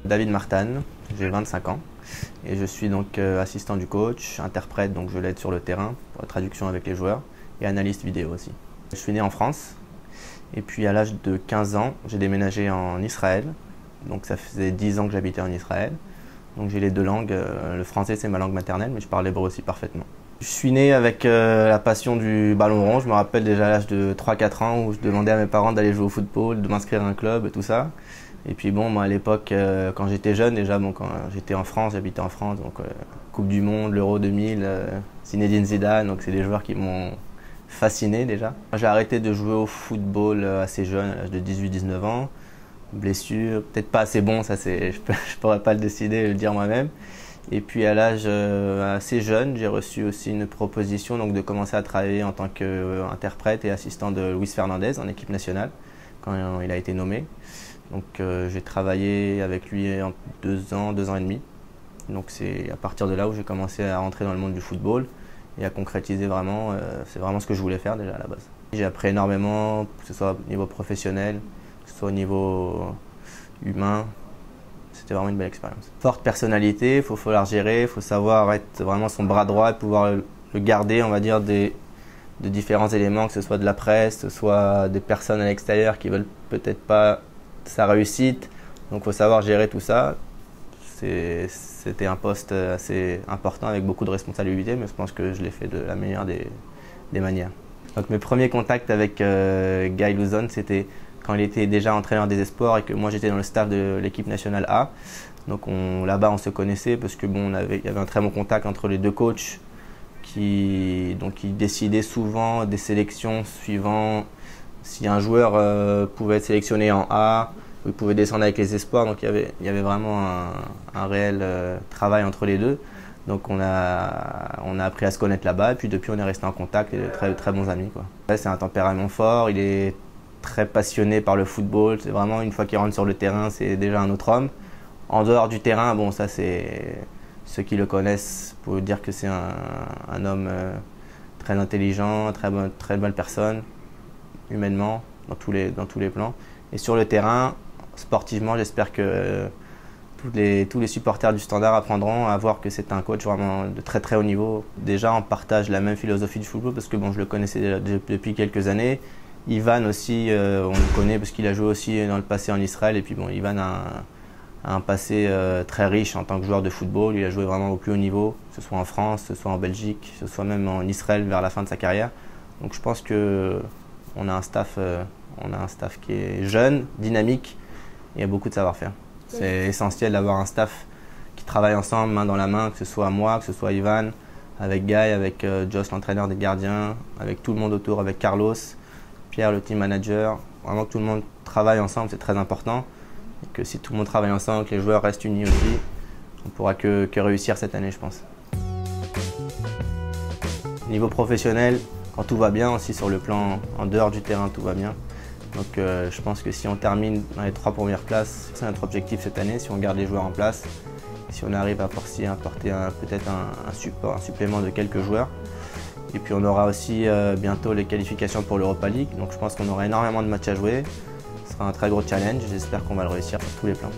David Martane, j'ai 25 ans et je suis donc assistant du coach, interprète, donc je l'aide sur le terrain pour la traduction avec les joueurs et analyste vidéo aussi. Je suis né en France et puis à l'âge de 15 ans, j'ai déménagé en Israël. Donc ça faisait 10 ans que j'habitais en Israël. Donc j'ai les deux langues, le français c'est ma langue maternelle mais je parle l'hébreu aussi parfaitement. Je suis né avec la passion du ballon rond. Je me rappelle déjà à l'âge de 3-4 ans où je demandais à mes parents d'aller jouer au football, de m'inscrire à un club et tout ça. Et puis bon, moi à l'époque, quand j'étais jeune déjà, bon, quand j'étais en France, j'habitais en France, donc Coupe du Monde, l'Euro 2000, Zinedine Zidane, donc c'est des joueurs qui m'ont fasciné déjà. J'ai arrêté de jouer au football assez jeune, à l'âge de 18-19 ans. Blessure, peut-être pas assez bon, ça je pourrais pas le décider, le dire moi-même. Et puis à l'âge assez jeune, j'ai reçu aussi une proposition donc, de commencer à travailler en tant qu'interprète et assistant de Luis Fernandez en équipe nationale, quand il a été nommé. Donc j'ai travaillé avec lui en 2 ans, 2 ans et demi. Donc c'est à partir de là où j'ai commencé à rentrer dans le monde du football et à concrétiser vraiment, c'est vraiment ce que je voulais faire déjà à la base. J'ai appris énormément, que ce soit au niveau professionnel, que ce soit au niveau humain. C'était vraiment une belle expérience. Forte personnalité, il faut falloir gérer, il faut savoir être vraiment son bras droit et pouvoir le garder, on va dire, de différents éléments, que ce soit de la presse, que ce soit des personnes à l'extérieur qui veulent peut-être pas sa réussite. Donc il faut savoir gérer tout ça. C'était un poste assez important avec beaucoup de responsabilités, mais je pense que je l'ai fait de la meilleure des manières. Donc mes premiers contacts avec Guy Luzon, c'était quand il était déjà entraîneur des espoirs et que moi j'étais dans le staff de l'équipe nationale A. Donc là-bas on se connaissait parce que bon, il y avait un très bon contact entre les deux coachs qui décidaient souvent des sélections suivant si un joueur pouvait être sélectionné en A ou il pouvait descendre avec les espoirs. Donc il y avait vraiment un réel travail entre les deux. Donc on a appris à se connaître là-bas et puis depuis on est resté en contact et de très, très bons amis, quoi. C'est un tempérament fort, il est très passionné par le football. C'est vraiment, une fois qu'il rentre sur le terrain, c'est déjà un autre homme. En dehors du terrain, bon, ça c'est ceux qui le connaissent pour dire que c'est un homme très intelligent, très bonne personne, humainement, dans tous les plans. Et sur le terrain, sportivement, j'espère que tous les supporters du Standard apprendront à voir que c'est un coach vraiment de très très haut niveau. Déjà, on partage la même philosophie du football parce que bon, je le connaissais déjà depuis quelques années. Ivan aussi, on le connaît parce qu'il a joué aussi dans le passé en Israël. Et puis bon, Ivan a un passé très riche en tant que joueur de football. Il a joué vraiment au plus haut niveau, que ce soit en France, que ce soit en Belgique, que ce soit même en Israël vers la fin de sa carrière. Donc je pense qu'on a un staff qui est jeune, dynamique et a beaucoup de savoir-faire. C'est essentiel d'avoir un staff qui travaille ensemble, main dans la main, que ce soit moi, que ce soit Ivan, avec Guy, avec Josh, l'entraîneur des gardiens, avec tout le monde autour, avec Carlos, Pierre, le team manager. Vraiment que tout le monde travaille ensemble, c'est très important. Et que si tout le monde travaille ensemble, que les joueurs restent unis aussi, on ne pourra que réussir cette année, je pense. Niveau professionnel, quand tout va bien, aussi sur le plan en dehors du terrain, tout va bien. Donc je pense que si on termine dans les 3 premières places, c'est notre objectif cette année, si on garde les joueurs en place, si on arrive à apporter peut-être un supplément de quelques joueurs. Et puis on aura aussi bientôt les qualifications pour l'Europa League, donc je pense qu'on aura énormément de matchs à jouer. Ce sera un très gros challenge, j'espère qu'on va le réussir sur tous les plans.